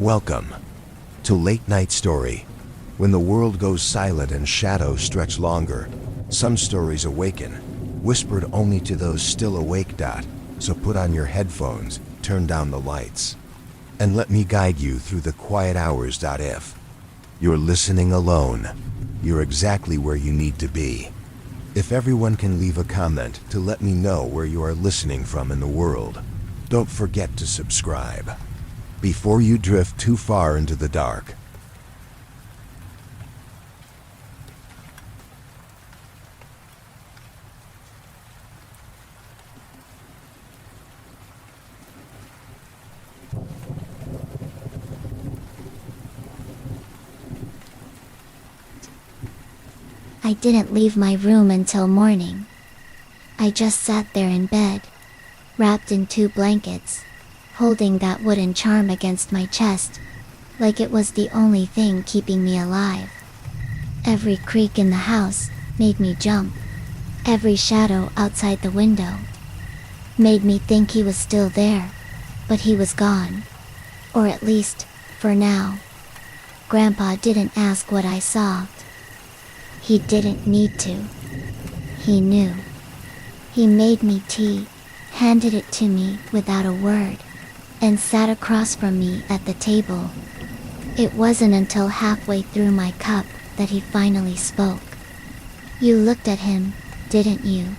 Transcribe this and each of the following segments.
Welcome to Late Night Story. When the world goes silent and shadows stretch longer, some stories awaken, whispered only to those still awake. So put on your headphones, turn down the lights, and let me guide you through the quiet hours. If you're listening alone, you're exactly where you need to be. If everyone can leave a comment to let me know where you are listening from in the world, don't forget to subscribe before you drift too far into the dark. I didn't leave my room until morning. I just sat there in bed, wrapped in 2 blankets, holding that wooden charm against my chest, like it was the only thing keeping me alive. Every creak in the house made me jump. Every shadow outside the window made me think he was still there, but he was gone. Or at least, for now. Grandpa didn't ask what I saw. He didn't need to. He knew. He made me tea, handed it to me without a word, and sat across from me at the table. It wasn't until halfway through my cup that he finally spoke. "You looked at him, didn't you?"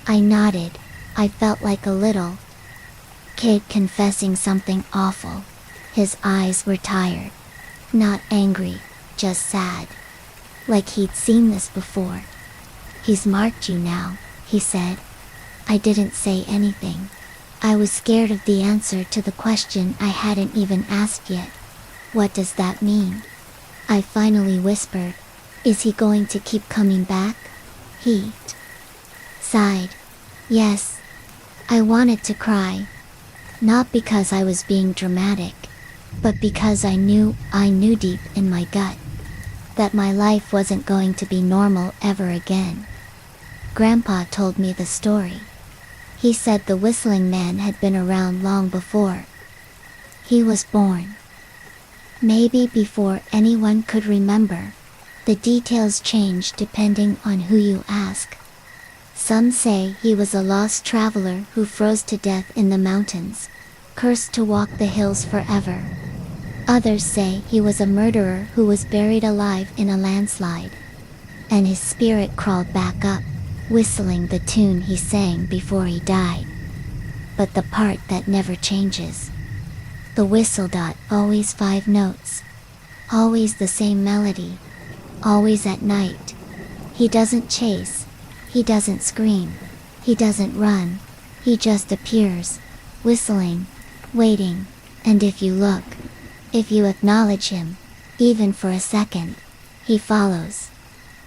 I nodded. I felt like a little kid confessing something awful. His eyes were tired. Not angry, just sad. Like he'd seen this before. "He's marked you now," he said. I didn't say anything. I was scared of the answer to the question I hadn't even asked yet. "What does that mean?" I finally whispered. "Is he going to keep coming back?" He sighed. "Yes." I wanted to cry. Not because I was being dramatic, but because I knew deep in my gut that my life wasn't going to be normal ever again. Grandpa told me the story. He said the whistling man had been around long before he was born. Maybe before anyone could remember. The details change depending on who you ask. Some say he was a lost traveler who froze to death in the mountains, cursed to walk the hills forever. Others say he was a murderer who was buried alive in a landslide, and his spirit crawled back up, whistling the tune he sang before he died. But the part that never changes. The whistle. Always 5 notes. Always the same melody. Always at night. He doesn't chase. He doesn't scream. He doesn't run. He just appears, whistling, waiting, and if you look, if you acknowledge him, even for a second, he follows.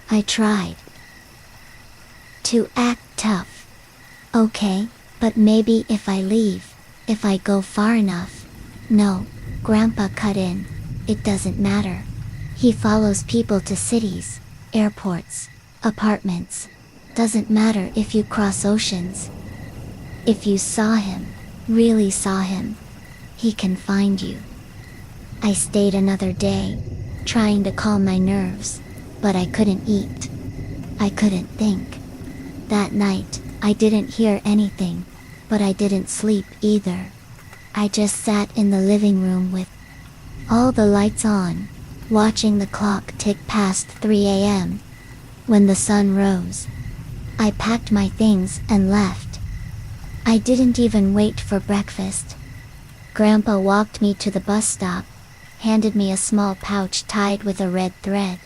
I tried to act tough. "Okay, but maybe if I leave, if I go far enough." "No," Grandpa cut in, "it doesn't matter. He follows people to cities, airports, apartments. Doesn't matter if you cross oceans. If you saw him, really saw him, he can find you." I stayed another day, trying to calm my nerves, but I couldn't eat. I couldn't think. That night, I didn't hear anything, but I didn't sleep either. I just sat in the living room with all the lights on, watching the clock tick past 3 a.m. When the sun rose, I packed my things and left. I didn't even wait for breakfast. Grandpa walked me to the bus stop, handed me a small pouch tied with a red thread.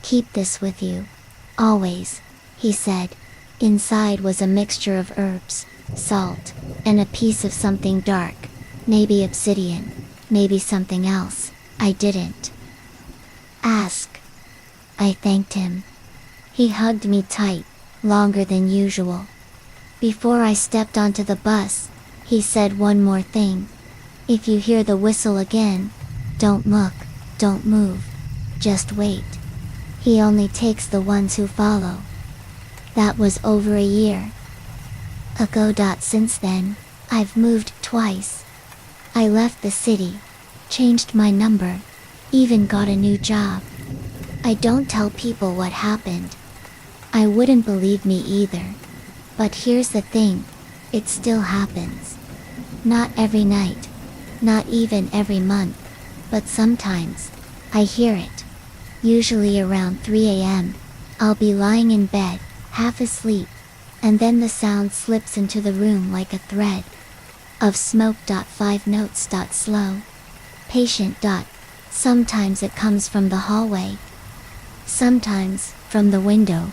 "Keep this with you. Always," he said. Inside was a mixture of herbs, salt, and a piece of something dark, maybe obsidian, maybe something else. I didn't ask. I thanked him. He hugged me tight, longer than usual. Before I stepped onto the bus, he said one more thing. "If you hear the whistle again, don't look, don't move, just wait. He only takes the ones who follow." That was over a year ago. Since then, I've moved twice. I left the city, changed my number, even got a new job. I don't tell people what happened. I wouldn't believe me either. But here's the thing, it still happens. Not every night, not even every month, but sometimes, I hear it. Usually around 3 a.m., I'll be lying in bed, half asleep, and then the sound slips into the room like a thread of smoke. 5 notes. Slow. Patient. Sometimes it comes from the hallway. Sometimes from the window.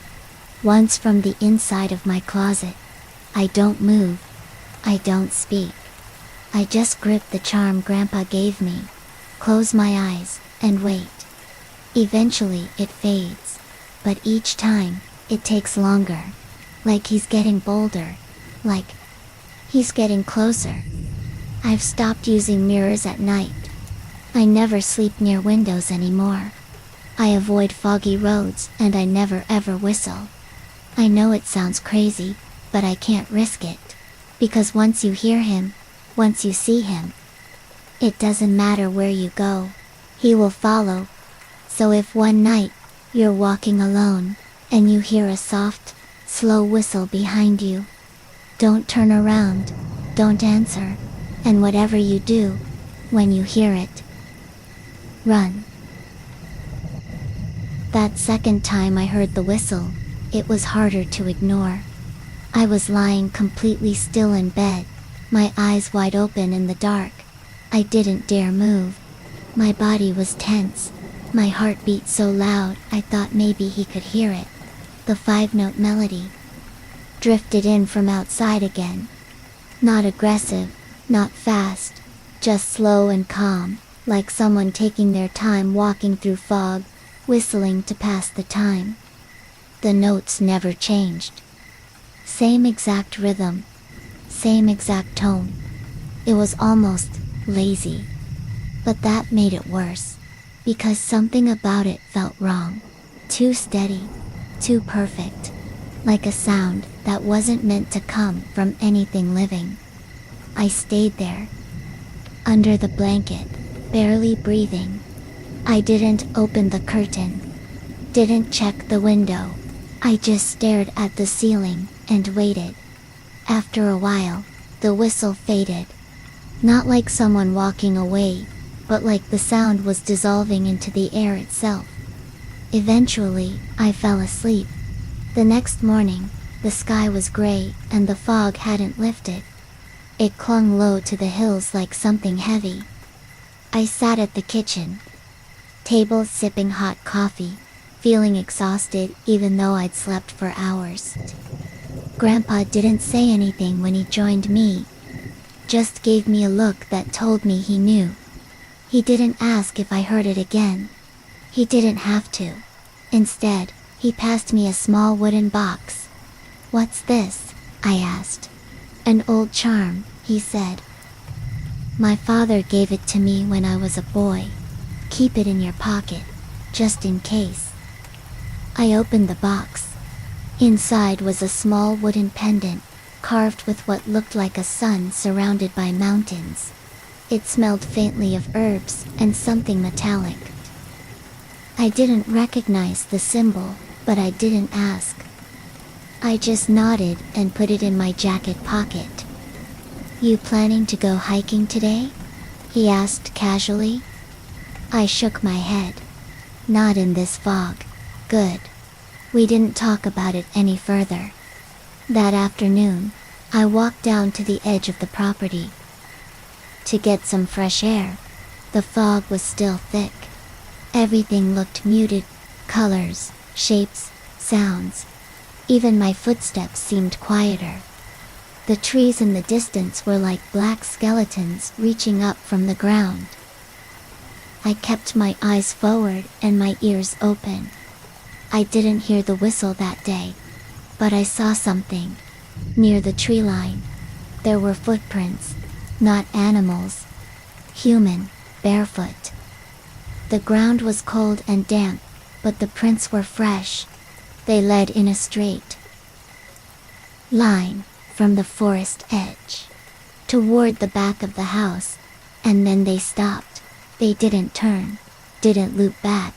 Once from the inside of my closet. I don't move. I don't speak. I just grip the charm Grandpa gave me, close my eyes, and wait. Eventually it fades. But each time, it takes longer. Like he's getting bolder. Like he's getting closer. I've stopped using mirrors at night. I never sleep near windows anymore. I avoid foggy roads and I never ever whistle. I know it sounds crazy, but I can't risk it. Because once you hear him, once you see him, it doesn't matter where you go, he will follow. So if one night, you're walking alone, and you hear a soft, slow whistle behind you, don't turn around, don't answer, and whatever you do, when you hear it, run. That second time I heard the whistle, it was harder to ignore. I was lying completely still in bed, my eyes wide open in the dark. I didn't dare move. My body was tense. My heart beat so loud I thought maybe he could hear it. The 5-note melody drifted in from outside again. Not aggressive, not fast, just slow and calm, like someone taking their time walking through fog, whistling to pass the time. The notes never changed. Same exact rhythm, same exact tone. It was almost lazy. But that made it worse, because something about it felt wrong. Too steady, too perfect, like a sound that wasn't meant to come from anything living. I stayed there, under the blanket, barely breathing. I didn't open the curtain, didn't check the window. I just stared at the ceiling and waited. After a while, the whistle faded. Not like someone walking away, but like the sound was dissolving into the air itself. Eventually, I fell asleep. The next morning, the sky was gray and the fog hadn't lifted. It clung low to the hills like something heavy. I sat at the kitchen table sipping hot coffee, feeling exhausted even though I'd slept for hours. Grandpa didn't say anything when he joined me, just gave me a look that told me he knew. He didn't ask if I heard it again. He didn't have to. Instead, he passed me a small wooden box. "What's this?" I asked. "An old charm," he said. "My father gave it to me when I was a boy. Keep it in your pocket, just in case." I opened the box. Inside was a small wooden pendant, carved with what looked like a sun surrounded by mountains. It smelled faintly of herbs and something metallic. I didn't recognize the symbol, but I didn't ask. I just nodded and put it in my jacket pocket. "You planning to go hiking today?" he asked casually. I shook my head. "Not in this fog." "Good." We didn't talk about it any further. That afternoon, I walked down to the edge of the property to get some fresh air. The fog was still thick. Everything looked muted, colors, shapes, sounds. Even my footsteps seemed quieter. The trees in the distance were like black skeletons reaching up from the ground. I kept my eyes forward and my ears open. I didn't hear the whistle that day, but I saw something. Near the tree line, there were footprints, not animals. Human, barefoot. The ground was cold and damp, but the prints were fresh. They led in a straight line from the forest edge toward the back of the house, and then they stopped. They didn't turn, didn't loop back,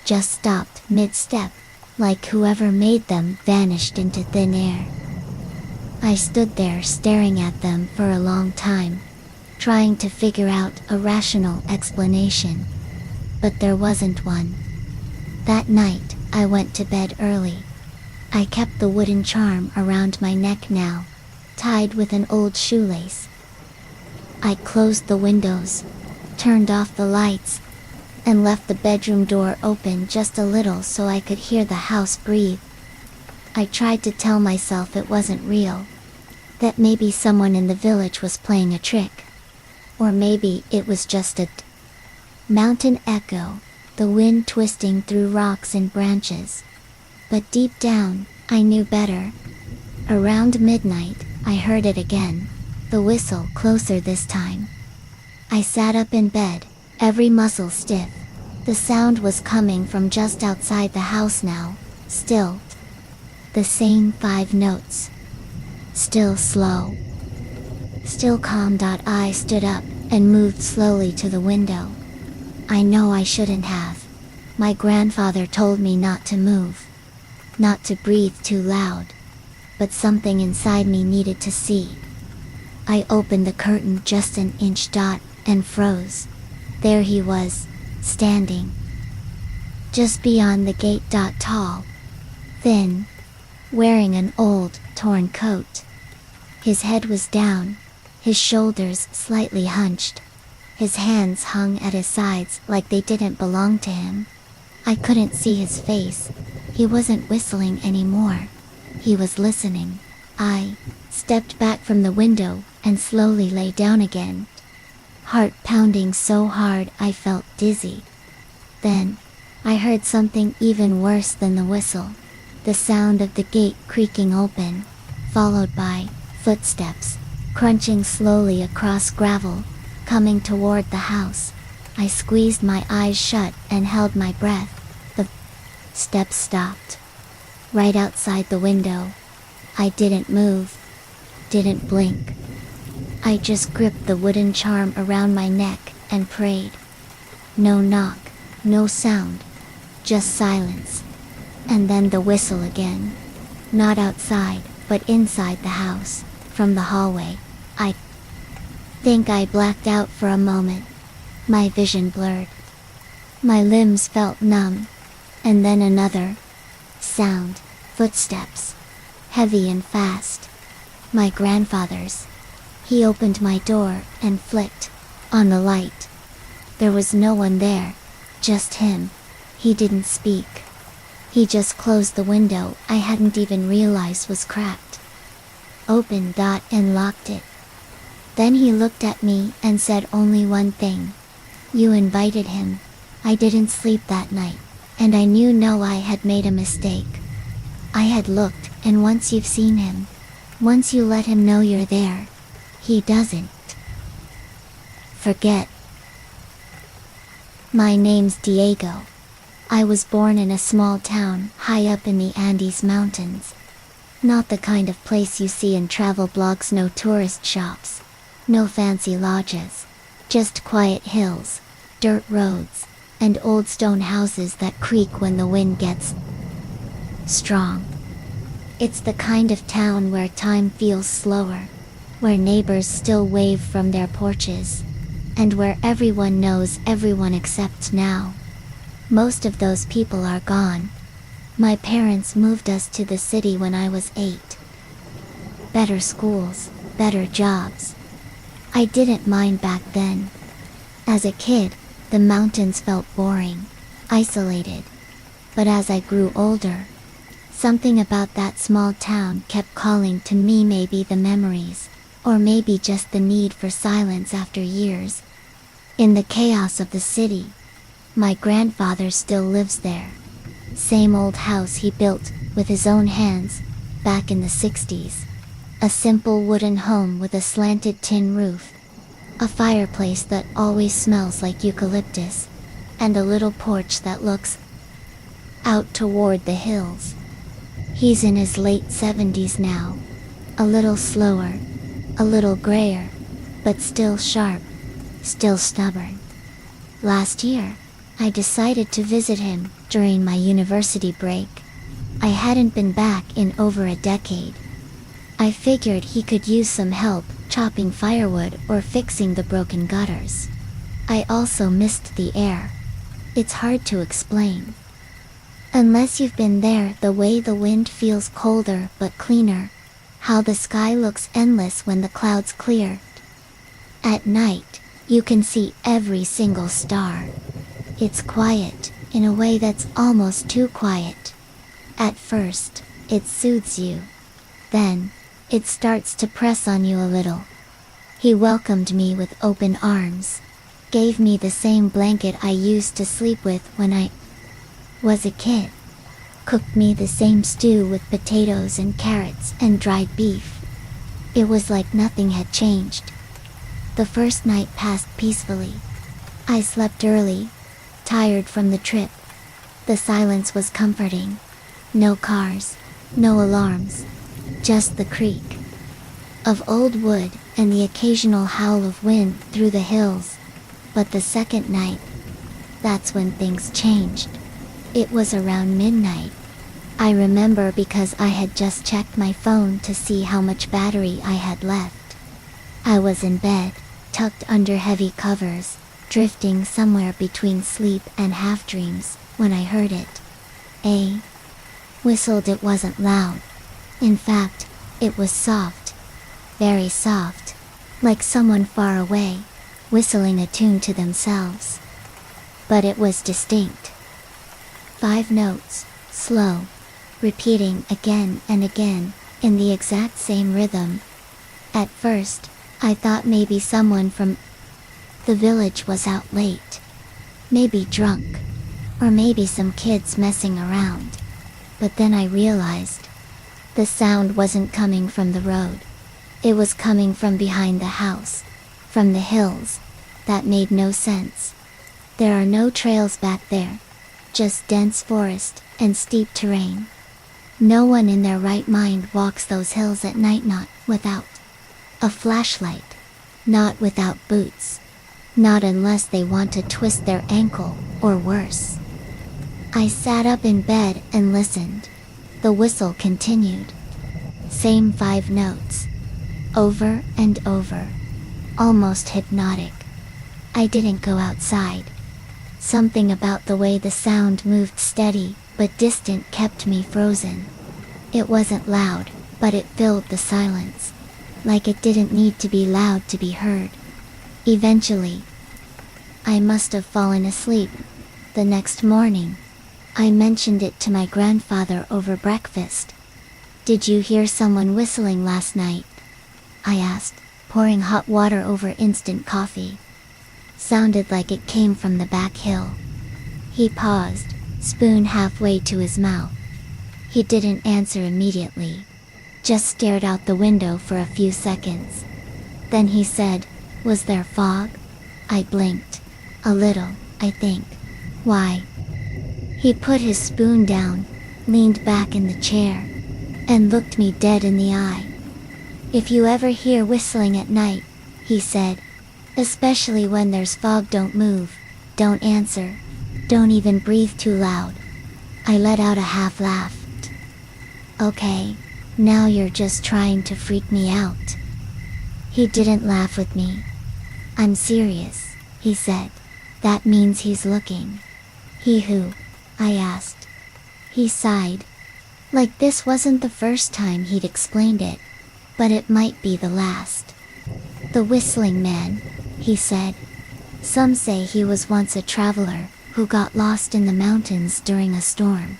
just stopped mid-step, like whoever made them vanished into thin air. I stood there staring at them for a long time, trying to figure out a rational explanation. But there wasn't one. That night, I went to bed early. I kept the wooden charm around my neck now, tied with an old shoelace. I closed the windows, turned off the lights, and left the bedroom door open just a little so I could hear the house breathe. I tried to tell myself it wasn't real, that maybe someone in the village was playing a trick. Or maybe it was just a mountain echo, the wind twisting through rocks and branches. But deep down, I knew better. Around midnight, I heard it again, the whistle closer this time. I sat up in bed, every muscle stiff. The sound was coming from just outside the house now, still. The same 5 notes. Still slow. Still calm. I stood up and moved slowly to the window. I know I shouldn't have. My grandfather told me not to move, not to breathe too loud, but something inside me needed to see. I opened the curtain just an inch and froze. There he was, standing. Just beyond the gate. Tall, thin, wearing an old, torn coat. His head was down, his shoulders slightly hunched. His hands hung at his sides like they didn't belong to him. I couldn't see his face. He wasn't whistling anymore. He was listening. I stepped back from the window and slowly lay down again, heart pounding so hard I felt dizzy. Then, I heard something even worse than the whistle. The sound of the gate creaking open, followed by footsteps, crunching slowly across gravel, coming toward the house. I squeezed my eyes shut and held my breath. The steps stopped. Right outside the window. I didn't move, didn't blink. I just gripped the wooden charm around my neck and prayed. No knock, no sound, just silence. And then the whistle again. Not outside, but inside the house, from the hallway. I think I blacked out for a moment. My vision blurred. My limbs felt numb. And then another sound, footsteps, heavy and fast. My grandfather's. He opened my door and flicked on the light. There was no one there, just him. He didn't speak. He just closed the window I hadn't even realized was cracked. Opened and locked it. Then he looked at me and said only one thing. You invited him. I didn't sleep that night, and I knew I had made a mistake. I had looked, and once you've seen him, once you let him know you're there, he doesn't forget. My name's Diego. I was born in a small town high up in the Andes Mountains. Not the kind of place you see in travel blogs, no tourist shops, no fancy lodges, just quiet hills, dirt roads, and old stone houses that creak when the wind gets strong. It's the kind of town where time feels slower, where neighbors still wave from their porches, and where everyone knows everyone except now. Most of those people are gone. My parents moved us to the city when I was 8. Better schools, better jobs. I didn't mind back then. As a kid, the mountains felt boring, isolated. But as I grew older, something about that small town kept calling to me, maybe the memories, or maybe just the need for silence after years. In the chaos of the city, my grandfather still lives there. Same old house he built with his own hands back in the 60s. A simple wooden home with a slanted tin roof. A fireplace that always smells like eucalyptus. And a little porch that looks out toward the hills. He's in his late 70s now. A little slower, a little grayer, but still sharp, still stubborn. Last year, I decided to visit him during my university break. I hadn't been back in over a decade. I figured he could use some help chopping firewood or fixing the broken gutters. I also missed the air. It's hard to explain. Unless you've been there, the way the wind feels colder but cleaner, how the sky looks endless when the clouds clear. At night, you can see every single star. It's quiet, in a way that's almost too quiet. At first, it soothes you. Then, it starts to press on you a little. He welcomed me with open arms, gave me the same blanket I used to sleep with when I was a kid, cooked me the same stew with potatoes and carrots and dried beef. It was like nothing had changed. The first night passed peacefully. I slept early, tired from the trip. The silence was comforting. No cars, no alarms, just the creak of old wood and the occasional howl of wind through the hills. But the second night, that's when things changed. It was around midnight. I remember because I had just checked my phone to see how much battery I had left. I was in bed, tucked under heavy covers, drifting somewhere between sleep and half-dreams, when I heard it. Whistled. It wasn't loud. In fact, it was soft. Very soft. Like someone far away, whistling a tune to themselves. But it was distinct. 5 notes, slow, repeating again and again, in the exact same rhythm. At first, I thought maybe someone from the village was out late. Maybe drunk. Or maybe some kids messing around. But then I realized, the sound wasn't coming from the road. It was coming from behind the house, from the hills. That made no sense. There are no trails back there, just dense forest and steep terrain. No one in their right mind walks those hills at night, not without a flashlight, not without boots, not unless they want to twist their ankle, or worse. I sat up in bed and listened. The whistle continued. Same 5 notes. Over and over. Almost hypnotic. I didn't go outside. Something about the way the sound moved steady but distant kept me frozen. It wasn't loud, but it filled the silence. Like it didn't need to be loud to be heard. Eventually, I must have fallen asleep. The next morning, I mentioned it to my grandfather over breakfast. "Did you hear someone whistling last night?" I asked, pouring hot water over instant coffee. Sounded like it came from the back hill. He paused, spoon halfway to his mouth. He didn't answer immediately, just stared out the window for a few seconds. Then he said, "Was there fog?" I blinked. "A little, I think." "Why?" He put his spoon down, leaned back in the chair, and looked me dead in the eye. "If you ever hear whistling at night," he said, "especially when there's fog, don't move, don't answer, don't even breathe too loud." I let out a half laugh. "Okay, now you're just trying to freak me out." He didn't laugh with me. "I'm serious," he said. "That means he's looking." "He who?" I asked. He sighed. Like this wasn't the first time he'd explained it, but it might be the last. "The whistling man," he said. "Some say he was once a traveler who got lost in the mountains during a storm.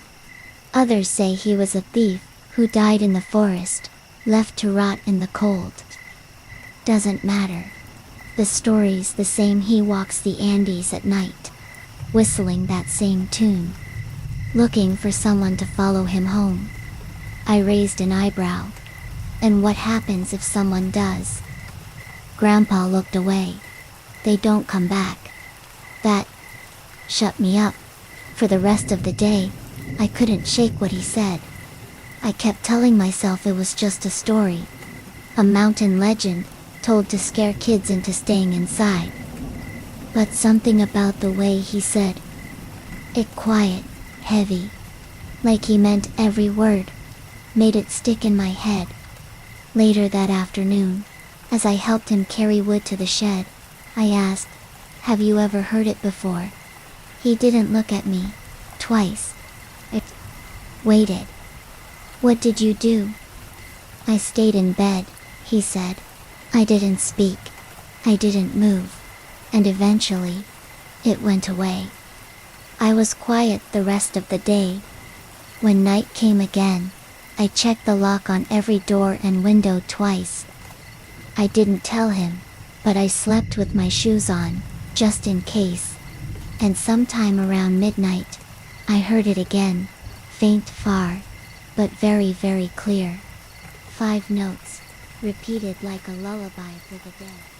Others say he was a thief who died in the forest, left to rot in the cold. Doesn't matter. The story's the same. He walks the Andes at night, whistling that same tune, looking for someone to follow him home." I raised an eyebrow. "And what happens if someone does?" Grandpa looked away. "They don't come back." That shut me up. For the rest of the day, I couldn't shake what he said. I kept telling myself it was just a story, a mountain legend, told to scare kids into staying inside. But something about the way he said it, quiet, heavy, like he meant every word, made it stick in my head. Later that afternoon, as I helped him carry wood to the shed, I asked, "Have you ever heard it before?" He didn't look at me. Twice. It waited. "What did you do?" "I stayed in bed," he said. "I didn't speak. I didn't move. And eventually, it went away." I was quiet the rest of the day. When night came again, I checked the lock on every door and window twice. I didn't tell him, but I slept with my shoes on, just in case. And sometime around midnight, I heard it again, faint, far, but very, very clear. 5 notes, repeated like a lullaby for the dead.